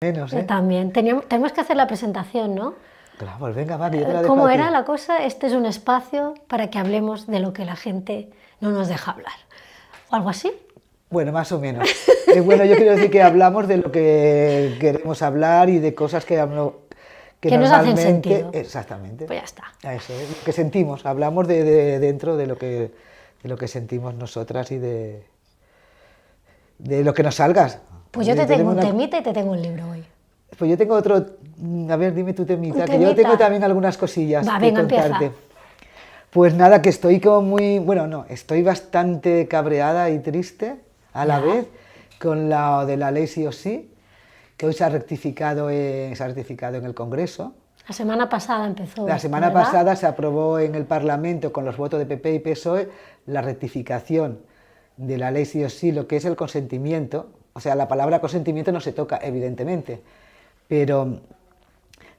Menos, ¿eh? También. Tenemos que hacer la presentación, ¿no? Claro, pues venga, va, que yo te la dejo ¿Cómo a ti. era la cosa? Este es un espacio para que hablemos de lo que la gente no nos deja hablar. ¿O algo así? Bueno, más o menos. Bueno, yo quiero decir que hablamos de lo que queremos hablar y de cosas que Que nos hacen sentido. Exactamente. Pues ya está. Eso es, lo que sentimos. Hablamos dentro de lo que sentimos nosotras y de lo que nos salgas. Pues yo te tengo un temita y te tengo un libro hoy. Pues yo tengo otro. A ver, dime tu temita, ¿Un que yo temita? tengo también algunas cosillas Va, que venga, contarte. empieza. Pues nada, que estoy como muy. Bueno, no, estoy bastante cabreada y triste a la vez con la de la ley sí o sí, que hoy se ha rectificado en el Congreso. La semana pasada empezó. La semana ¿verdad? pasada se aprobó en el Parlamento con los votos de PP y PSOE la rectificación de la ley sí o sí, lo que es el consentimiento. O sea, la palabra consentimiento no se toca, evidentemente, pero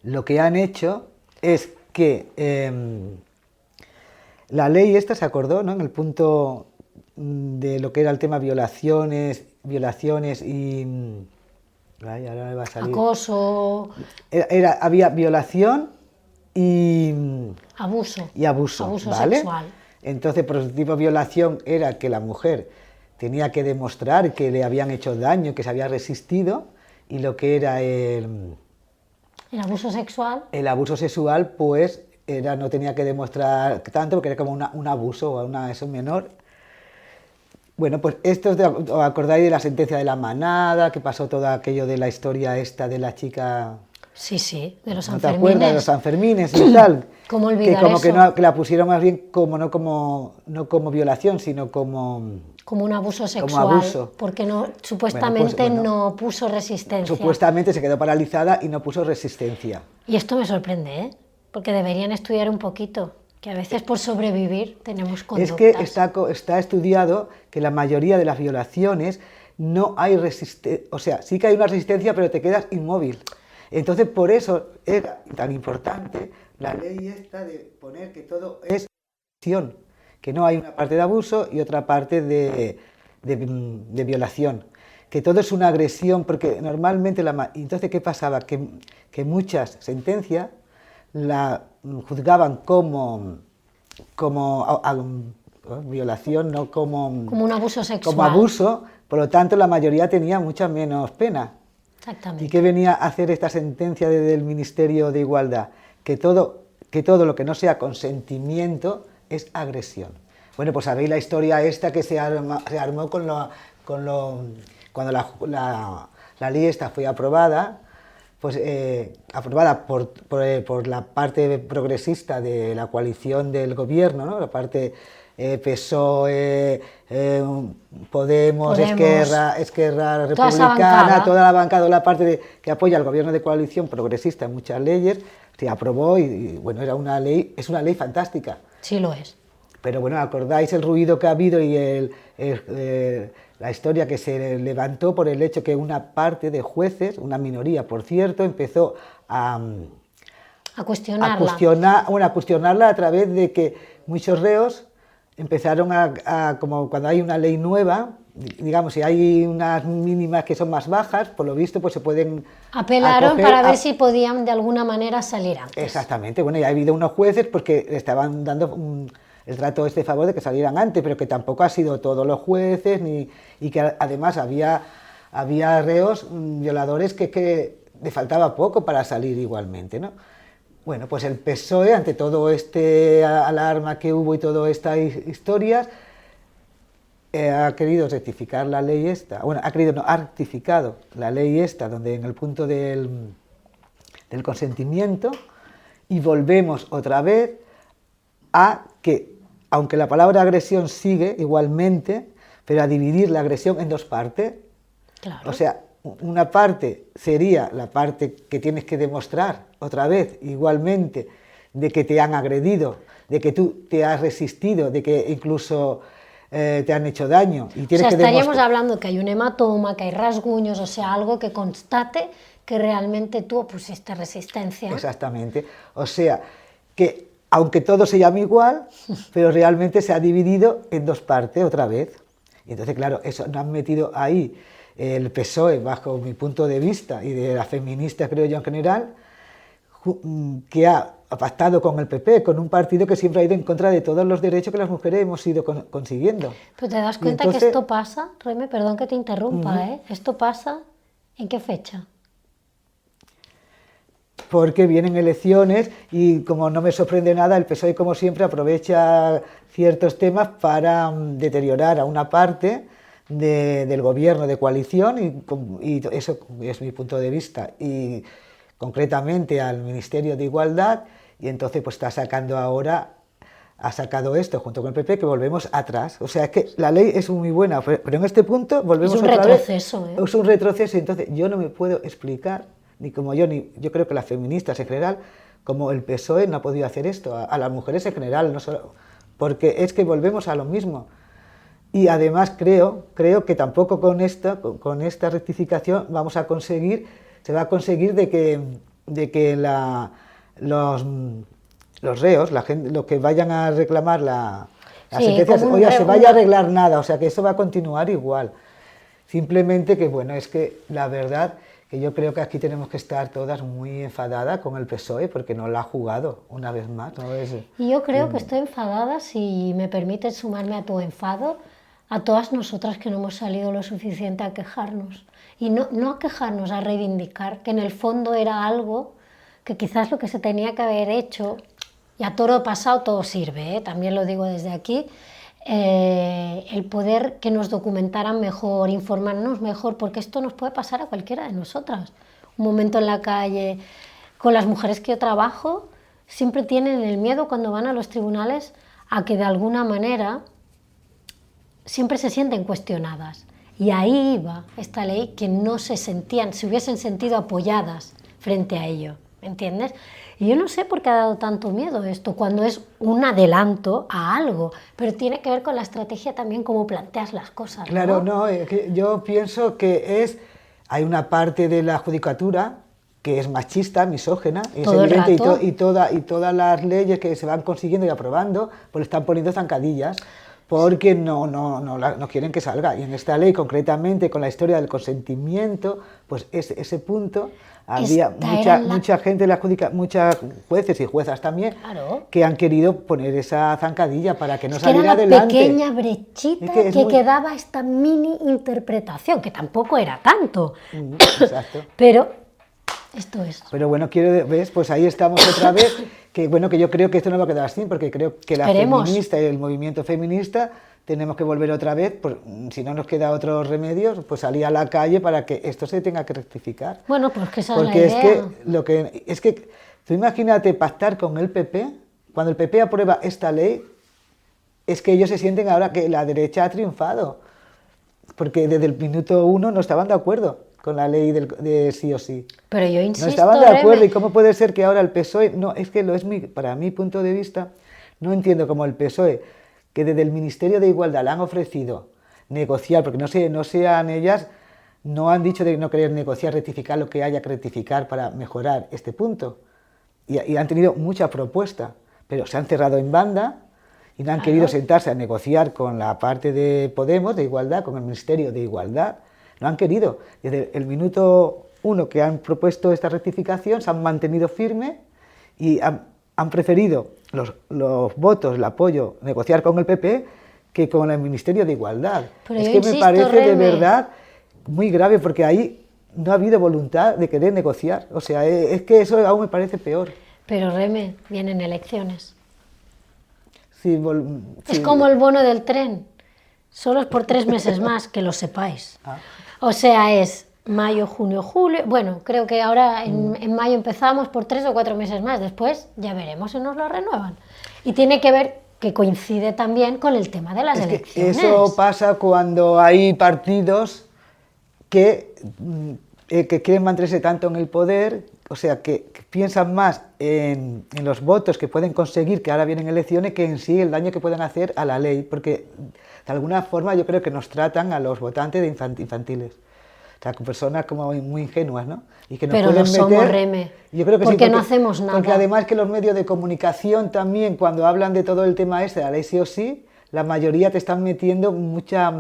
lo que han hecho es que la ley esta se acordó, ¿no?, en el punto de lo que era el tema violaciones y... Ay, ahora me va a salir. Acoso. Había violación y Abuso. abuso, Abuso ¿vale? sexual. Entonces, por el tipo de violación era que la mujer tenía que demostrar que le habían hecho daño, que se había resistido, y lo que era El abuso sexual. el abuso sexual, pues no tenía que demostrar tanto, porque era como un abuso o eso menor. Bueno, pues ¿os acordáis de la sentencia de la manada, que pasó todo aquello de la historia esta de la chica? Sí, sí, de los ¿No te Sanfermines. acuerdas de los Sanfermines y tal? ¿Cómo olvidar que como eso? que la pusieron más bien no como violación, sino como Como un abuso sexual. abuso. Porque no, supuestamente Bueno, no puso resistencia. supuestamente se quedó paralizada y no puso resistencia. Y esto me sorprende, ¿eh? Porque deberían estudiar un poquito. Que a veces por sobrevivir tenemos conductas. Es que está estudiado que la mayoría de las violaciones no hay resistencia, o sea, sí que hay una resistencia, pero te quedas inmóvil. Entonces, por eso era tan importante la ley esta de poner que todo es violación, que no hay una parte de abuso y otra parte de violación, que todo es una agresión, porque normalmente entonces, ¿qué pasaba? Que muchas sentencias la juzgaban como violación, no como un abuso sexual. como abuso, por lo tanto la mayoría tenía mucha menos pena. Exactamente. ¿Y qué venía a hacer esta sentencia del Ministerio de Igualdad? Que todo lo que no sea consentimiento es agresión. Bueno, pues sabéis la historia esta que se armó cuando la ley esta fue aprobada, pues aprobada por la parte progresista de la coalición del gobierno, ¿no? La parte PSOE, Podemos, Esquerra Republicana, toda la bancada, la parte que apoya al gobierno de coalición progresista en muchas leyes, se aprobó y bueno, es una ley fantástica. Sí lo es. Pero bueno, ¿acordáis el ruido que ha habido y la historia que se levantó por el hecho que una parte de jueces, una minoría por cierto, empezó a cuestionarla a través de que muchos reos empezaron como cuando hay una ley nueva, digamos, si hay unas mínimas que son más bajas, por lo visto, pues se pueden... Apelaron para ver si podían de alguna manera salir antes. Exactamente, bueno, y ha habido unos jueces porque le estaban dando el trato favor de que salieran antes, pero que tampoco ha sido todos los jueces, y que además había reos violadores que le faltaba poco para salir igualmente, ¿no? Bueno, pues el PSOE, ante todo este alarma que hubo y todas estas historias, ha querido rectificar la ley esta, bueno, ha rectificado la ley esta, donde en el punto del consentimiento, y volvemos otra vez a que, aunque la palabra agresión sigue igualmente, pero a dividir la agresión en dos partes. Claro. O sea, una parte sería la parte que tienes que demostrar otra vez igualmente de que te han agredido, de que tú te has resistido, de que incluso te han hecho daño. Y tienes estaríamos hablando que hay un hematoma, que hay rasguños, o sea, algo que constate que realmente tú opusiste resistencia. Exactamente. O sea, que aunque todo se llame igual, pero realmente se ha dividido en dos partes otra vez. Y entonces, claro, eso nos han metido ahí el PSOE, bajo mi punto de vista, y de las feministas, creo yo, en general, que ha pactado con el PP, con un partido que siempre ha ido en contra de todos los derechos que las mujeres hemos ido consiguiendo. Pero te das cuenta que esto pasa, Reme, perdón que te interrumpa, ¿esto pasa en qué fecha? Porque vienen elecciones y, como no me sorprende nada, el PSOE, como siempre, aprovecha ciertos temas para deteriorar a una parte del gobierno de coalición, y eso es mi punto de vista, y concretamente al Ministerio de Igualdad, y entonces pues está sacando ahora, ha sacado esto junto con el PP, que volvemos atrás. O sea, es que la ley es muy buena, pero en este punto volvemos otra vez. Es un retroceso, ¿eh? Es un retroceso, y entonces yo no me puedo explicar, ni yo creo que las feministas en general, como el PSOE no ha podido hacer esto, a las mujeres en general, no solo, porque es que volvemos a lo mismo. Y además creo que tampoco con esta rectificación vamos a conseguir, se va a conseguir de que los reos, la gente, los que vayan a reclamar las sentencias, se vaya a arreglar nada, o sea que eso va a continuar igual. Simplemente que, bueno, es que la verdad que yo creo que aquí tenemos que estar todas muy enfadadas con el PSOE, porque no la ha jugado una vez más. ¿No? Y yo creo que estoy enfadada, si me permites sumarme a tu enfado, a todas nosotras que no hemos salido lo suficiente a quejarnos. Y no a quejarnos, a reivindicar, que en el fondo era algo que quizás lo que se tenía que haber hecho, y a toro pasado todo sirve, también lo digo desde aquí, el poder que nos documentaran mejor, informarnos mejor, porque esto nos puede pasar a cualquiera de nosotras. Un momento en la calle, con las mujeres que yo trabajo, siempre tienen el miedo cuando van a los tribunales a que de alguna manera siempre se sienten cuestionadas. Y ahí iba esta ley, que no se hubiesen sentido apoyadas frente a ello, ¿me entiendes? Y yo no sé por qué ha dado tanto miedo esto, cuando es un adelanto a algo, pero tiene que ver con la estrategia también, cómo planteas las cosas. Claro, no, yo pienso que hay una parte de la judicatura que es machista, misógena, es evidente, y todas las leyes que se van consiguiendo y aprobando, pues le están poniendo zancadillas, porque no quieren que salga. Y en esta ley, concretamente, con la historia del consentimiento, pues ese punto, había mucha gente, muchas jueces y juezas también, claro, que han querido poner esa zancadilla para que no saliera era adelante. Era una pequeña brechita que quedaba esta mini interpretación, que tampoco era tanto. Exacto. Pero esto es. Pero bueno, ¿ves? Pues ahí estamos otra vez, que bueno, que yo creo que esto no va a quedar así, porque creo que la feminista y el movimiento feminista tenemos que volver otra vez, pues, si no nos queda otros remedios, pues salir a la calle para que esto se tenga que rectificar. Bueno, pues que esa porque es la idea. Es que tú imagínate pactar con el PP, cuando el PP aprueba esta ley, es que ellos se sienten ahora que la derecha ha triunfado, porque desde el minuto 1 no estaban de acuerdo con la ley de sí o sí. Pero yo insisto, no estaban de acuerdo, ¿y cómo puede ser que ahora el PSOE, no, es que para mi punto de vista, no entiendo cómo el PSOE, que desde el Ministerio de Igualdad le han ofrecido negociar, porque no sean ellas, no han dicho de no querer negociar, rectificar lo que haya que rectificar para mejorar este punto, y han tenido mucha propuesta, pero se han cerrado en banda y no han querido sentarse a negociar con la parte de Podemos, de Igualdad, con el Ministerio de Igualdad. No han querido. Desde el minuto 1 que han propuesto esta rectificación, se han mantenido firmes y han preferido los votos, el apoyo, negociar con el PP que con el Ministerio de Igualdad. Pero es que insisto, me parece Reme, de verdad muy grave, porque ahí no ha habido voluntad de querer negociar. O sea, es que eso aún me parece peor. Pero Reme, vienen elecciones. Sí, es como el bono del tren. Solo es por 3 meses más, que lo sepáis. O sea, es mayo, junio, julio. Bueno, creo que ahora en mayo empezamos por 3 o 4 meses más. Después ya veremos si nos lo renuevan. Y tiene que ver que coincide también con el tema de las elecciones. Eso pasa cuando hay partidos que quieren mantenerse tanto en el poder, o sea, que piensan más en los votos que pueden conseguir, que ahora vienen elecciones, que en sí el daño que pueden hacer a la ley, porque de alguna forma yo creo que nos tratan a los votantes de infantiles. O sea, con personas como muy ingenuas, ¿no? Y que nos pero pueden no somos, Reme, yo creo que porque sí, no hacemos nada. Porque además que los medios de comunicación también, cuando hablan de todo el tema de la ley sí o sí, la mayoría te están metiendo mucha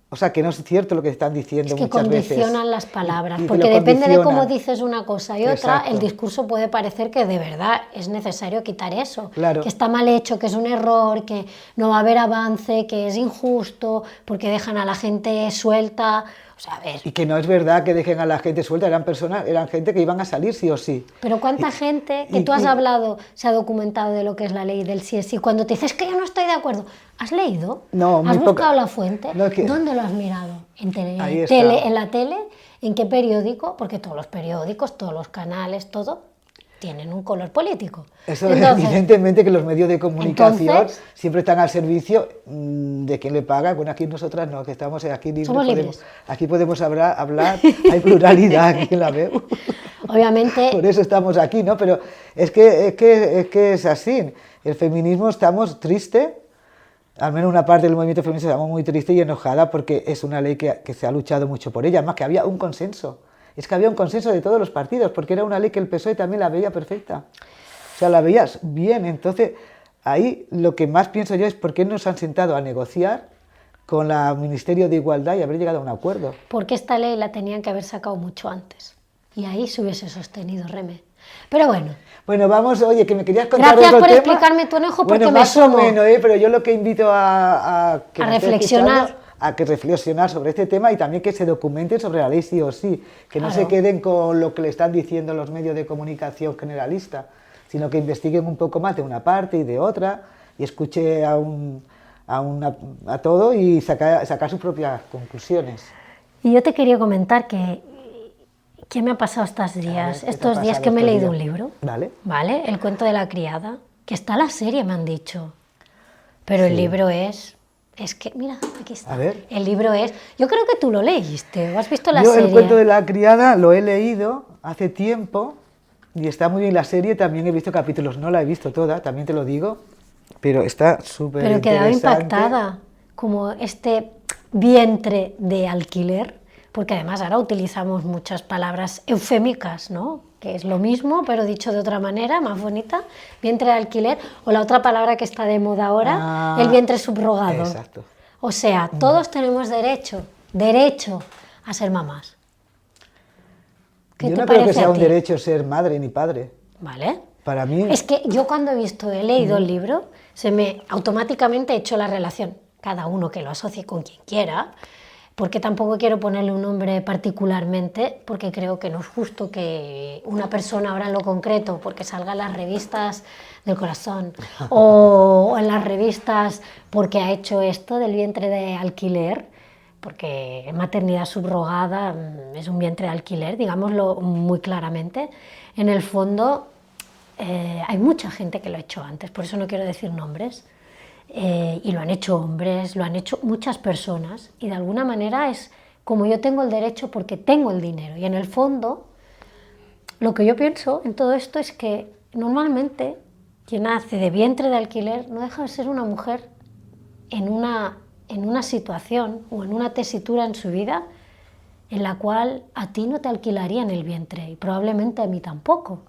O sea, que no es cierto lo que están diciendo Es que muchas veces. condicionan las palabras, Y que porque lo depende de cómo condicionan. dices una cosa y otra, Exacto. el discurso puede parecer que de verdad es necesario quitar eso, Claro. que está mal hecho, que es un error, que no va a haber avance, que es injusto, porque dejan a la gente suelta. O sea, a ver, Y que no es verdad que dejen a la gente suelta, eran gente que iban a salir sí o sí. pero cuánta gente que y- tú has y- hablado se ha documentado de lo que es la ley del sí es sí, cuando te dices que yo no estoy de acuerdo, ¿has leído? No, muy ¿Has buscado poca. la fuente? No, es que- ¿Dónde lo has mirado? Ahí está. En la tele? ¿En qué periódico? Porque todos los periódicos, todos los canales, todo tienen un color político. Eso Entonces, evidentemente que los medios de comunicación entonces- siempre están al servicio de quien le paga. Bueno, aquí nosotras no, que estamos aquí libres. Somos libres. Aquí podemos hablar, hay pluralidad aquí en la veo. obviamente, Por eso estamos aquí, ¿no? Pero es que es así. El feminismo estamos tristes, al menos una parte del movimiento feminista estamos muy triste y enojada porque es una ley que se ha luchado mucho por ella, además que había un consenso. Es que había un consenso de todos los partidos, porque era una ley que el PSOE también la veía perfecta. O sea, la veías bien. Entonces, ahí lo que más pienso yo es por qué no se han sentado a negociar con el Ministerio de Igualdad y haber llegado a un acuerdo. porque esta ley la tenían que haber sacado mucho antes. Y ahí se hubiese sostenido Reme. Pero bueno, Bueno, vamos, oye, que me querías contar gracias otro por tema. explicarme tu enojo, porque Bueno, me más o sumo. menos, pero yo lo que invito a que A me esté reflexionar. escuchando, a que reflexionar sobre este tema y también que se documenten sobre la ley sí o sí, que no Claro. se queden con lo que le están diciendo los medios de comunicación generalistas, sino que investiguen un poco más de una parte y de otra y escuche a todo y sacar sus propias conclusiones. Y yo te quería comentar que ¿qué me ha pasado estos A ver, días? ¿qué te ha Estos días pasado que me he estos leído días? un libro, Vale. ¿vale? El cuento de la criada, que está la serie, me han dicho. Pero el Sí. libro es que, mira, aquí está. A ver. El libro es, yo creo que tú lo leíste, o has visto la Yo serie. el cuento de la criada lo he leído hace tiempo y está muy bien la serie, también he visto capítulos, no la he visto toda, también te lo digo, pero está súper Pero he quedado interesante. impactada, como este vientre de alquiler, porque además ahora utilizamos muchas palabras eufémicas, ¿no? Que es lo mismo, pero dicho de otra manera, más bonita, vientre de alquiler, o la otra palabra que está de moda ahora, Ah, el vientre subrogado. exacto. O sea, todos tenemos derecho a ser mamás. ¿Qué Yo te no creo que parece sea a un ti? derecho ser madre ni padre. ¿Vale? Para mí, Es que yo cuando he leído el libro, se me automáticamente ha hecho la relación, cada uno que lo asocie con quien quiera, porque tampoco quiero ponerle un nombre particularmente, porque creo que no es justo que una persona ahora en lo concreto, porque salga en las revistas del corazón, o en las revistas porque ha hecho esto del vientre de alquiler, porque maternidad subrogada es un vientre de alquiler, digámoslo muy claramente, en el fondo hay mucha gente que lo ha hecho antes, por eso no quiero decir nombres, y lo han hecho hombres, lo han hecho muchas personas, y de alguna manera es como yo tengo el derecho porque tengo el dinero, y en el fondo lo que yo pienso en todo esto es que normalmente quien hace de vientre de alquiler no deja de ser una mujer en una situación o en una tesitura en su vida en la cual a ti no te alquilarían el vientre y probablemente a mí tampoco,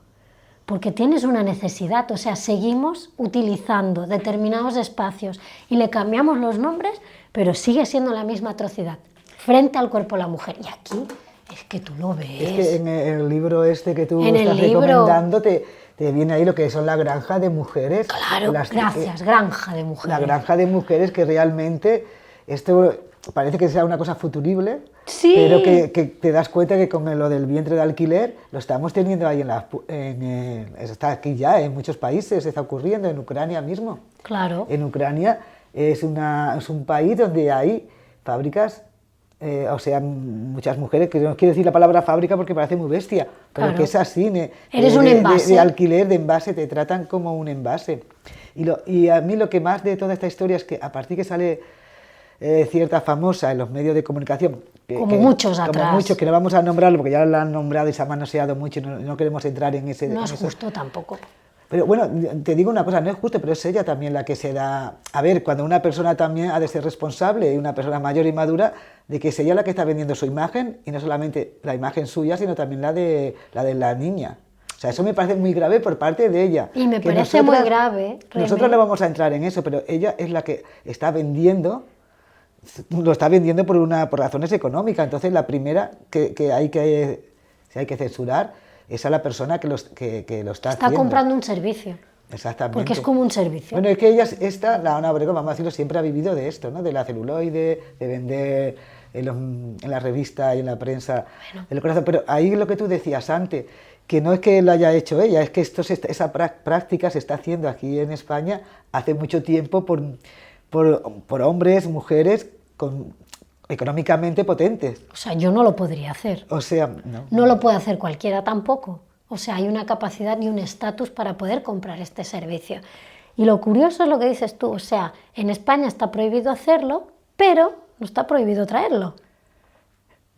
porque tienes una necesidad, o sea, seguimos utilizando determinados espacios y le cambiamos los nombres, pero sigue siendo la misma atrocidad frente al cuerpo de la mujer. Y aquí es que tú lo ves. es que en el libro este que tú En el estás libro. recomendando te viene ahí lo que son la granja de mujeres. Claro, Las- gracias, granja de mujeres. La granja de mujeres que realmente, esto parece que sea una cosa futurible, Sí. pero que te das cuenta que con lo del vientre de alquiler lo estamos teniendo ahí está aquí ya, en muchos países, está ocurriendo, en Ucrania mismo. Claro. En Ucrania es un país donde hay fábricas, o sea, muchas mujeres, que no quiero decir la palabra fábrica porque parece muy bestia, pero Claro. que es así. Eres un envase. De alquiler, de envase, te tratan como un envase. Y a mí lo que más de toda esta historia es que a partir que sale cierta famosa en los medios de comunicación, Como muchos atrás. como muchos, que no vamos a nombrarlo porque ya la han nombrado y se ha manoseado mucho y no queremos entrar en ese... No en es eso. justo tampoco. Pero bueno, te digo una cosa, no es justo, pero es ella también la que se da... A ver, cuando una persona también ha de ser responsable, y una persona mayor y madura, de que es ella la que está vendiendo su imagen, y no solamente la imagen suya, sino también la de la niña. O sea, eso me parece muy grave por parte de ella. Y me Que parece muy grave, Reme. Nosotros no vamos a entrar en eso, pero ella es la que está vendiendo lo está vendiendo por razones económicas. Entonces, la primera que hay que censurar es a la persona que lo está haciendo. Está comprando un servicio. Exactamente. Porque es como un servicio. Bueno, es que la Ana Obregón, vamos a decirlo, siempre ha vivido de esto, ¿no? De la celuloide, de vender en la revista y en la prensa el corazón. Pero ahí lo que tú decías antes, que no es que lo haya hecho ella, es que esa práctica se está haciendo aquí en España hace mucho tiempo por hombres, mujeres económicamente potentes. O sea, yo no lo podría hacer. O sea, no. No lo puede hacer cualquiera tampoco. O sea, hay una capacidad y un estatus para poder comprar este servicio. Y lo curioso es lo que dices tú, o sea, en España está prohibido hacerlo, pero no está prohibido traerlo.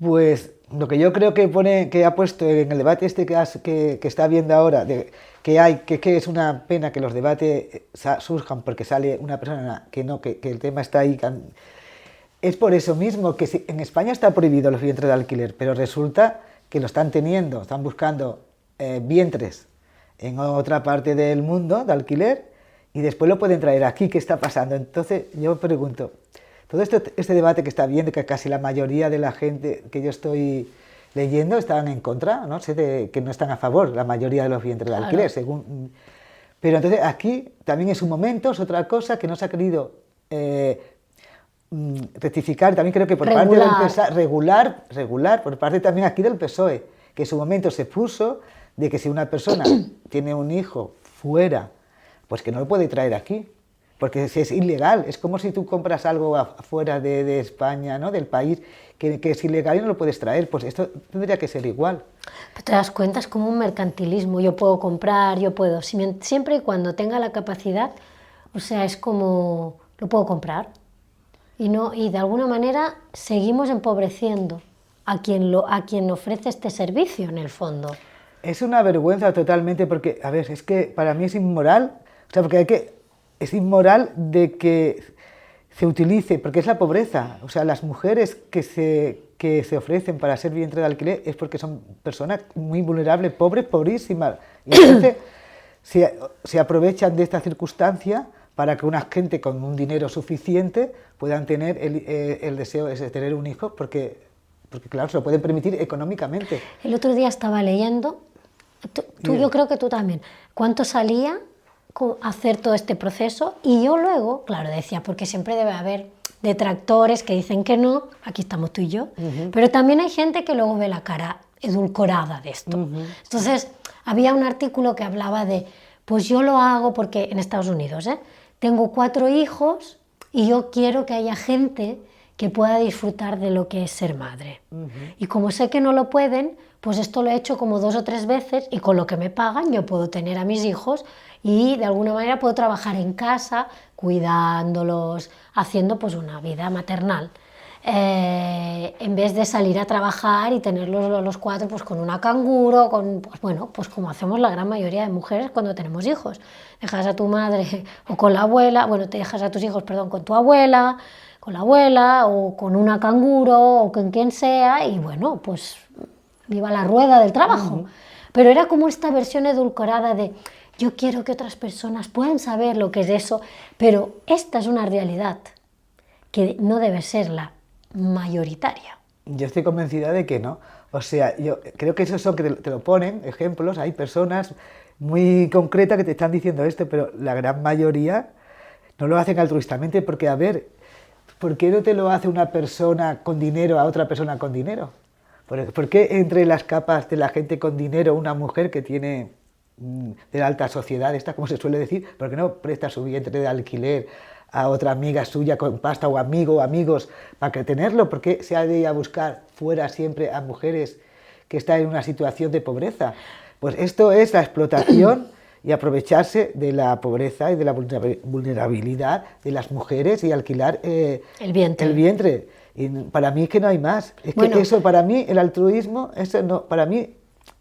Pues lo que yo creo que ha puesto en el debate que está viendo ahora, que es una pena que los debates surjan porque sale una persona que el tema está ahí. Es por eso mismo que en España está prohibido los vientres de alquiler, pero resulta que lo están teniendo, están buscando vientres en otra parte del mundo de alquiler y después lo pueden traer aquí. ¿Qué está pasando? Entonces yo me pregunto, todo este debate que está viendo, que casi la mayoría de la gente que yo estoy leyendo están en contra, ¿no? Sé que no están a favor la mayoría de los vientres de alquiler, pero entonces aquí también es un momento, es otra cosa que no se ha querido rectificar, también creo que por parte del PSOE, regular por parte también aquí del PSOE, que en su momento se puso de que si una persona tiene un hijo fuera, pues que no lo puede traer aquí, porque es ilegal. Es como si tú compras algo afuera de España, ¿no? Del país, que es ilegal y no lo puedes traer, pues esto tendría que ser igual. Pero te das cuenta, es como un mercantilismo, yo puedo comprar, yo puedo, siempre y cuando tenga la capacidad, o sea, es como, lo puedo comprar, y de alguna manera seguimos empobreciendo a quien ofrece este servicio, en el fondo. Es una vergüenza totalmente, porque, a ver, es que para mí es inmoral, o sea, porque es inmoral de que se utilice, porque es la pobreza, o sea, las mujeres que se ofrecen para ser vientre de alquiler es porque son personas muy vulnerables, pobres, pobrísimas, y entonces se aprovechan de esta circunstancia para que una gente con un dinero suficiente puedan tener el deseo de tener un hijo, porque claro, se lo pueden permitir económicamente. El otro día estaba leyendo, yo creo que tú también, cuánto salía hacer todo este proceso, y yo luego, claro, decía, porque siempre debe haber detractores que dicen que no, aquí estamos tú y yo, pero también hay gente que luego ve la cara edulcorada de esto. Entonces, había un artículo que hablaba de, pues yo lo hago porque en Estados Unidos, tengo 4 hijos y yo quiero que haya gente que pueda disfrutar de lo que es ser madre. Y como sé que no lo pueden, pues esto lo he hecho como 2 o 3 veces y con lo que me pagan yo puedo tener a mis hijos y de alguna manera puedo trabajar en casa, cuidándolos, haciendo pues una vida maternal. En vez de salir a trabajar y tenerlos los 4 pues con una canguro, pues como hacemos la gran mayoría de mujeres cuando tenemos hijos. Dejas a tu madre o con la abuela, te dejas a tus hijos, perdón, con tu abuela, con la abuela o con una canguro o con quien sea y pues viva la rueda del trabajo. Pero era como esta versión edulcorada de yo quiero que otras personas puedan saber lo que es eso, pero esta es una realidad que no debe ser la mayoritaria. Yo estoy convencida de que no. O sea, yo creo que esos son que te lo ponen, ejemplos, hay personas muy concretas que te están diciendo esto, pero la gran mayoría no lo hacen altruistamente porque, a ver, ¿por qué no te lo hace una persona con dinero a otra persona con dinero? ¿Por qué entre las capas de la gente con dinero una mujer que tiene de la alta sociedad, como se suele decir, por qué no presta su vientre de alquiler a otra amiga suya con pasta o amigo o amigos para que tenerlo? ¿Por qué se ha de ir a buscar fuera siempre a mujeres que están en una situación de pobreza? Pues esto es la explotación y aprovecharse de la pobreza y de la vulnerabilidad de las mujeres y alquilar el vientre. Y para mí es que no hay más. Es que eso, para mí, el altruismo, eso no, para mí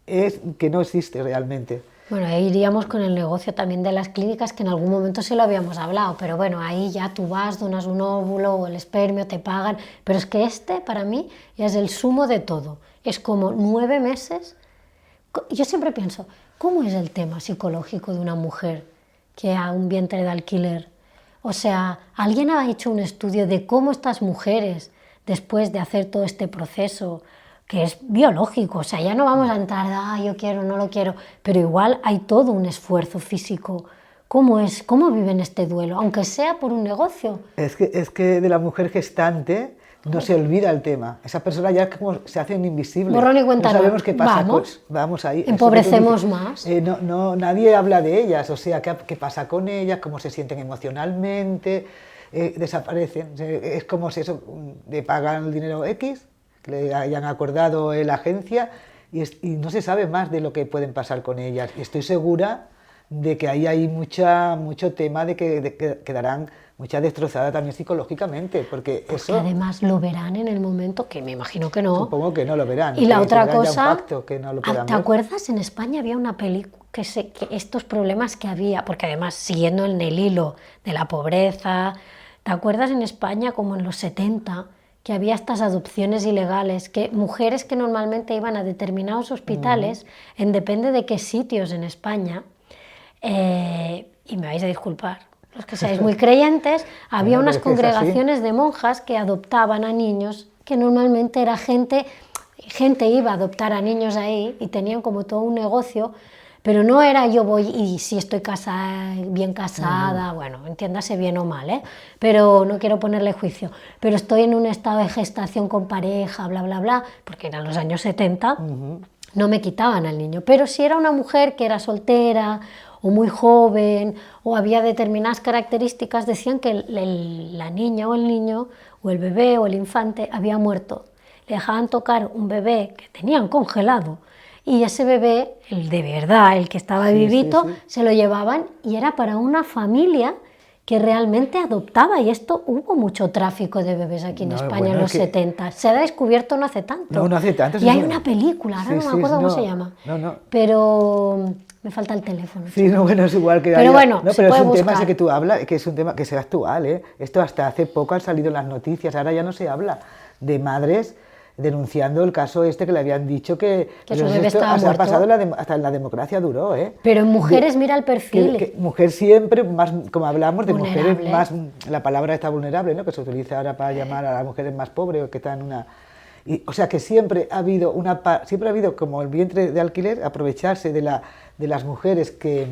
es que no existe realmente. Bueno, ahí iríamos con el negocio también de las clínicas, que en algún momento sí lo habíamos hablado, pero bueno, ahí ya tú vas, donas un óvulo o el espermio, te pagan, pero es que para mí ya es el sumo de todo, es como 9 meses. Yo siempre pienso, ¿cómo es el tema psicológico de una mujer que ha un vientre de alquiler? O sea, ¿alguien ha hecho un estudio de cómo estas mujeres, después de hacer todo este proceso, que es biológico, o sea, ya no vamos a entrar, yo quiero, no lo quiero, pero igual hay todo un esfuerzo físico. ¿Cómo es? ¿Cómo viven este duelo? Aunque sea por un negocio. Es que de la mujer gestante no se olvida el tema. Esa persona ya como se hace invisible. Borrón y cuenta No sabemos qué pasa. Vamos, vamos ahí. empobrecemos más. Nadie habla de ellas, o sea, ¿qué pasa con ellas? ¿Cómo se sienten emocionalmente? Desaparecen. Es como si eso, le pagan el dinero X, que le hayan acordado la agencia, y no se sabe más de lo que pueden pasar con ellas. Y estoy segura de que ahí hay mucho tema de que quedarán mucha destrozada también psicológicamente, porque eso... además lo verán en el momento, que me imagino que no. Supongo que no lo verán. Y la otra verán ya cosa, un pacto que no lo puedan ¿te ver. acuerdas? En España había una película que estos problemas que había, porque además siguiendo en el hilo de la pobreza, ¿te acuerdas en España como en los 70 que había estas adopciones ilegales, que mujeres que normalmente iban a determinados hospitales, en depende de qué sitios en España, y me vais a disculpar, los que seáis muy creyentes, había Bueno, unas pero es que es así. congregaciones de monjas que adoptaban a niños, que normalmente era gente iba a adoptar a niños ahí y tenían como todo un negocio, pero no era yo voy y si estoy casada, bien casada, bueno, entiéndase bien o mal, pero no quiero ponerle juicio, pero estoy en un estado de gestación con pareja, bla, bla, bla, porque eran los años 70, no me quitaban al niño, pero si era una mujer que era soltera o muy joven o había determinadas características, decían que la niña o el niño o el bebé o el infante había muerto. Le dejaban tocar un bebé que tenían congelado y ese bebé, el de verdad, el que estaba vivito, se lo llevaban y era para una familia que realmente adoptaba, y esto hubo mucho tráfico de bebés aquí en España en los 70. Se ha descubierto no hace tanto. No hace tanto. Y hay una película, ahora no me acuerdo cómo se llama. Pero me falta el teléfono. Sí, no, bueno, es igual que... Pero bueno, no, se pero puede es un buscar. tema ese que tú hablas, que es un tema que sea actual, ¿eh? Esto hasta hace poco han salido en las noticias, ahora ya no se habla de madres denunciando el caso este que le habían dicho que su bebé estaba muerto. Ha pasado hasta en la democracia duró, ¿eh? Pero en mujeres mira el perfil. Que mujer siempre, más como hablamos de vulnerable. mujeres más, la palabra está vulnerable, ¿no? Que se utiliza ahora para llamar a las mujeres más pobres o que están en una... o sea que siempre ha habido como el vientre de alquiler, aprovecharse de las mujeres que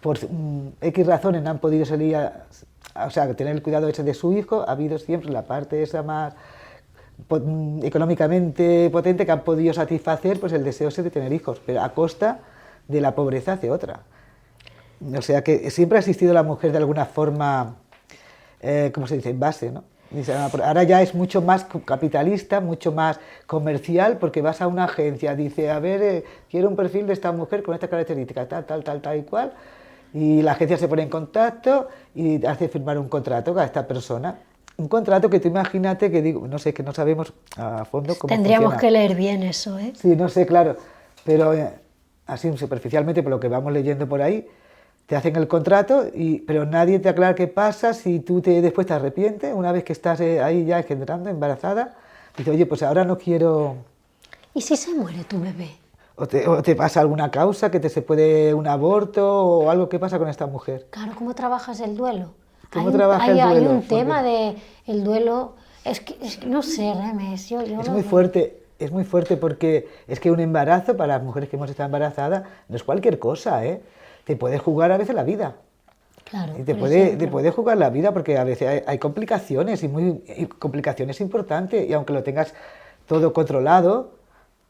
por X razones no han podido salir, o sea, tener el cuidado ese de su hijo, ha habido siempre la parte esa más económicamente potente que han podido satisfacer pues el deseo ese de tener hijos, pero a costa de la pobreza hacia otra. O sea que siempre ha existido la mujer de alguna forma, ¿cómo se dice?, en base, ¿no? Ahora ya es mucho más capitalista, mucho más comercial, porque vas a una agencia, dice, a ver, quiero un perfil de esta mujer con esta característica, tal y cual, y la agencia se pone en contacto y hace firmar un contrato a esta persona. Un contrato que tú imagínate, que digo, no sé, que no sabemos a fondo cómo Tendríamos funciona. que leer bien eso, ¿eh? Sí, no sé, claro, pero así superficialmente, por lo que vamos leyendo por ahí, te hacen el contrato, pero nadie te aclara qué pasa si tú después te arrepientes, una vez que estás ahí ya engendrando, embarazada, dices, oye, pues ahora no quiero... ¿Y si se muere tu bebé? O te pasa alguna causa, que se puede un aborto o algo que pasa con esta mujer. Claro, ¿cómo trabajas el duelo? ¿Cómo trabaja el duelo? Hay un tema de el duelo, es que no sé, Remes, yo es muy fuerte porque es que un embarazo para las mujeres que hemos estado embarazadas no es cualquier cosa, ¿eh? Te puede jugar a veces la vida. Claro, y te puede jugar la vida porque a veces hay complicaciones y complicaciones importantes, y aunque lo tengas todo controlado,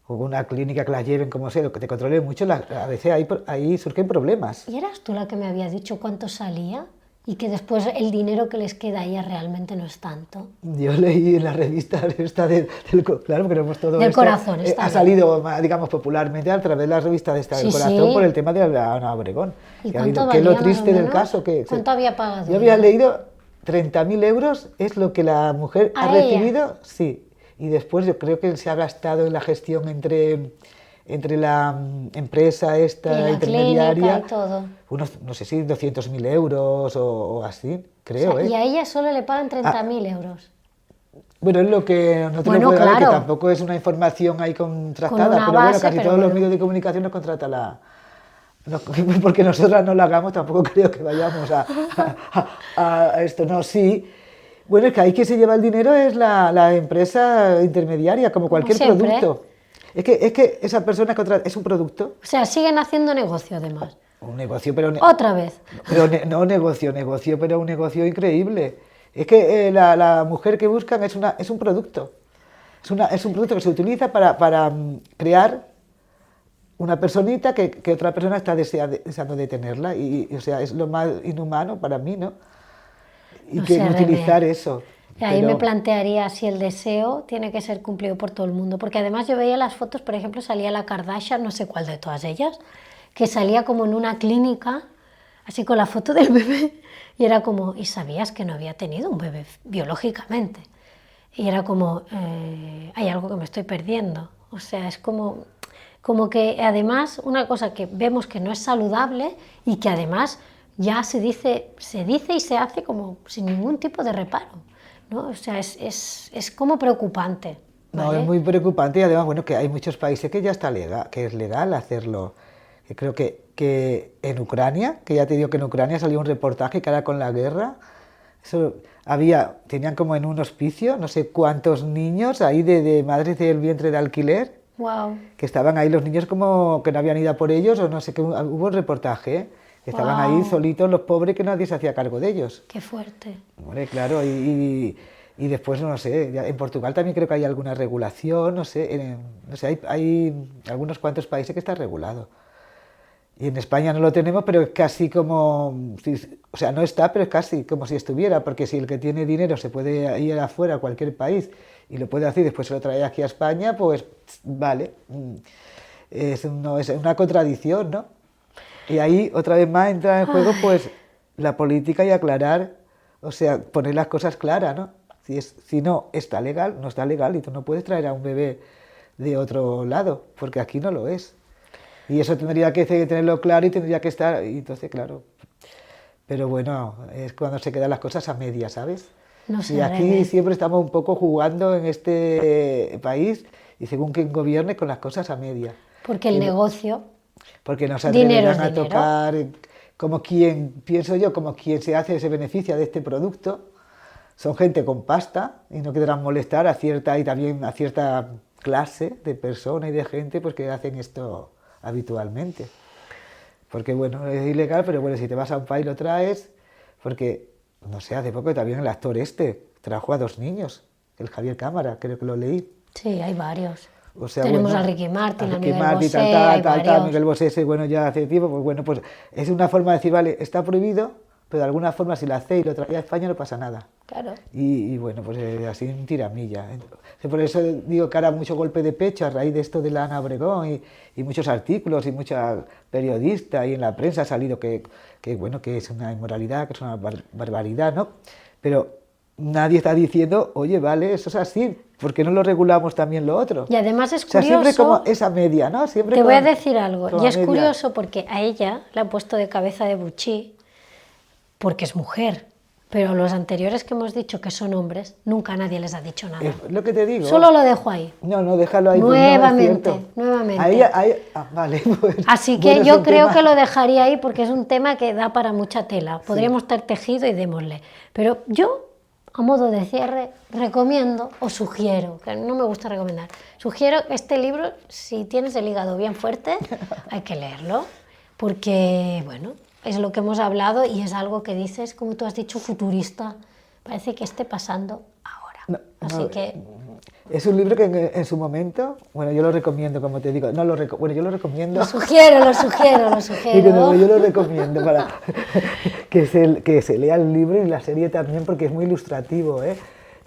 o una clínica que la lleven como sea, que te controle mucho, a veces ahí surgen problemas. ¿Y eras tú la que me había dicho cuánto salía? Y que después el dinero que les queda a ella realmente no es tanto. Yo leí en la revista esta claro, porque no hemos todo del esto, corazón, está ha bien. salido, digamos, popularmente a través de la revista de esta del corazón, por el tema de la Ana Obregón. ¿Y cuánto que es lo valía, triste más o del menos? caso. ¿Cuánto había pagado? Yo había leído 30.000 euros, es lo que la mujer ha recibido, sí. Y después yo creo que se ha gastado en la gestión entre la empresa esta y la intermediaria, y todo. Unos, no sé si 200.000 euros o así, creo. O sea, y a ella solo le pagan 30.000 euros. Bueno, es lo que no te lo puedo dar, que tampoco es una información ahí contrastada, pero bueno, casi todos los medios de comunicación nos contrata no, porque nosotras no lo hagamos, tampoco creo que vayamos a esto, no, sí. Bueno, es que ahí quien se lleva el dinero es la empresa intermediaria, como cualquier producto. Es que esa persona es un producto. O sea, siguen haciendo negocio además. Un negocio, pero... Otra vez. Pero no negocio, pero un negocio increíble. Es que la mujer que buscan es un producto. Es un producto que se utiliza para crear una personita que otra persona está deseando de tenerla. Y, o sea, es lo más inhumano para mí, ¿no? Y que utilizar eso. Ahí me plantearía si el deseo tiene que ser cumplido por todo el mundo, porque además yo veía las fotos, por ejemplo, salía la Kardashian, no sé cuál de todas ellas, que salía como en una clínica, así con la foto del bebé, y era como, ¿y sabías que no había tenido un bebé biológicamente? Y era como, hay algo que me estoy perdiendo. O sea, es como que además una cosa que vemos que no es saludable y que además ya se dice y se hace como sin ningún tipo de reparo, ¿no? O sea, es como preocupante, ¿vale? No, es muy preocupante y además, bueno, que hay muchos países que ya está legal, que es legal hacerlo. Creo que en Ucrania, que ya te digo que en Ucrania salió un reportaje que era con la guerra, tenían como en un hospicio no sé cuántos niños ahí de madres del vientre de alquiler, wow, que estaban ahí los niños como que no habían ido a por ellos o no sé qué, hubo un reportaje, ¿eh? Estaban ahí solitos los pobres que nadie se hacía cargo de ellos. Qué fuerte. Bueno, claro, y después, no sé, en Portugal también creo que hay alguna regulación, no sé, hay algunos cuantos países que está regulado. Y en España no lo tenemos, pero es casi como, o sea, no está, pero es casi como si estuviera, porque si el que tiene dinero se puede ir afuera a cualquier país y lo puede hacer y después se lo trae aquí a España, pues vale, es una contradicción, ¿no? Y ahí otra vez más entra en juego pues la política y aclarar, o sea, poner las cosas claras, ¿no? Si no está legal, no está legal y tú no puedes traer a un bebé de otro lado, porque aquí no lo es. Y eso tendría que tenerlo claro y tendría que estar, y entonces claro, pero bueno, es cuando se quedan las cosas a medias, ¿sabes? No sé, y aquí siempre estamos un poco jugando en este país y según quien gobierne con las cosas a medias. Porque el negocio... Porque nos atreverán a tocar como quien, pienso yo, como quien se beneficia de este producto. Son gente con pasta y no querrán molestar a cierta clase de personas y de gente pues que hacen esto habitualmente. Porque bueno, es ilegal, pero bueno, si te vas a un país lo traes, porque, no sé, hace poco también el actor trajo a 2 niños, el Javier Cámara, creo que lo leí. Sí, hay varios. O sea, tenemos bueno, a Ricky Martin, a Miguel Bosé, Miguel Bosé, ese, bueno, ya hace tiempo, pues bueno, pues es una forma de decir, vale, está prohibido, pero de alguna forma si lo hacéis y lo traéis a España no pasa nada. Claro. Y bueno, pues así un tiramilla. Por eso digo que ahora mucho golpe de pecho a raíz de esto de la Ana Obregón y muchos artículos y muchos periodistas y en la prensa ha salido que bueno, que es una inmoralidad, que es una barbaridad, ¿no? Pero nadie está diciendo, oye, vale, eso es así, ¿por qué no lo regulamos también lo otro? Y además es curioso... O sea, siempre como esa media, ¿no? Siempre te voy a decir algo, y es media. curioso porque a ella la han puesto de cabeza de buchí porque es mujer, pero los anteriores que hemos dicho que son hombres, nunca nadie les ha dicho nada. Es lo que te digo. Solo lo dejo ahí. No, déjalo ahí. Nuevamente, pues no, nuevamente. Vale, pues, así que yo creo que lo dejaría ahí porque es un tema que da para mucha tela. Podríamos estar tejido y démosle. Pero yo, a modo de cierre, recomiendo o sugiero, que no me gusta recomendar, sugiero este libro, si tienes el hígado bien fuerte, hay que leerlo, porque, bueno, es lo que hemos hablado y es algo que dices, como tú has dicho, futurista. Parece que esté pasando ahora. Así que... Es un libro que en su momento, bueno, yo lo recomiendo, como te digo, bueno, yo lo recomiendo. Lo sugiero. Yo lo recomiendo para que se lea el libro y la serie también, porque es muy ilustrativo, ¿eh?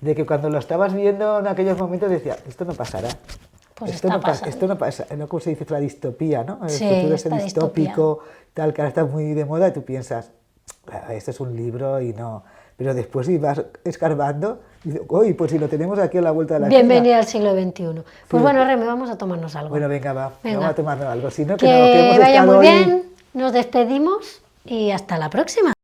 De que cuando lo estabas viendo en aquellos momentos decía, esto no pasará. Pues esto no pasa, ¿no? Como se dice, la distopía, ¿no? El sí, futuro es distópico, tal, que ahora está muy de moda y tú piensas, esto es un libro y no... Pero después si vas escarbando, dices, uy, pues si lo tenemos aquí a la vuelta de la esquina. Bienvenida al siglo XXI. Pues sí. Bueno, Reme, vamos a tomarnos algo. Bueno, venga, vamos a tomarnos algo. Si no, que vaya muy bien, nos despedimos y hasta la próxima.